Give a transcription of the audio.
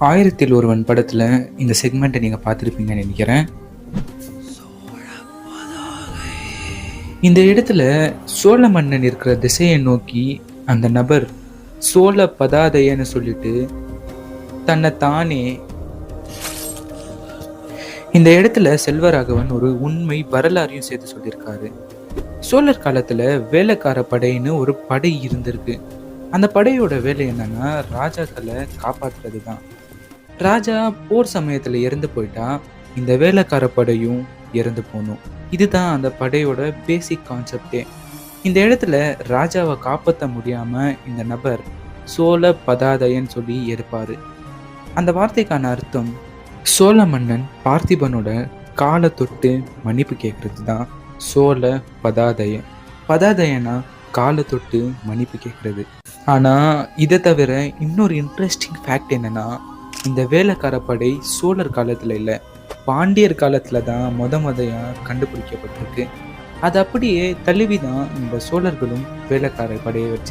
ஆயிரத்தில் ஒருவன் படத்தில் இந்த செக்மெண்ட்டை நீங்கள் பார்த்துருப்பீங்கன்னு நினைக்கிறேன். இந்த இடத்துல சோழ மன்னன் இருக்கிற திசையை நோக்கி அந்த நபர் சோழ பதாதையன்னு சொல்லிட்டு தன்னை தானே இந்த இடத்துல செல்வராகவன் ஒரு உண்மை வரலாறையும் சேர்த்து சொல்லியிருக்காரு. சோழர் காலத்துல வேலைக்கார படைன்னு ஒரு படை இருந்திருக்கு. அந்த படையோட வேலை என்னன்னா ராஜாக்களை காப்பாத்துறது தான். ராஜா போர் சமயத்துல இறந்து போயிட்டா இந்த வேலைக்கார படையும் இறந்து போகணும். இதுதான் அந்த படையோட பேசிக் கான்செப்டே. இந்த இடத்துல ராஜாவை காப்பாற்ற முடியாம இந்த நபர் சோழ பதாதையன்னு சொல்லி எடுப்பாரு. அந்த வார்த்தைக்கான அர்த்தம் சோழ மன்னன் பார்த்திபனோட காலை தொட்டு மன்னிப்பு கேட்கறது தான் சோழ பதாதையன். பதாதையனா காலை தொட்டு மன்னிப்பு கேட்கறது. ஆனா இதை தவிர இன்னொரு இன்ட்ரெஸ்டிங் ஃபேக்ட் என்னன்னா, இந்த வேலைக்கார படை சோழர் காலத்துல இல்லை, பாண்டியர் காலத்துல தான் முதையா கண்டுபிடிக்கப்பட்டிருக்கு. அது அப்படியே தழுவிதான் இந்த சோழர்களும் வேலைக்கார படையை வச்சு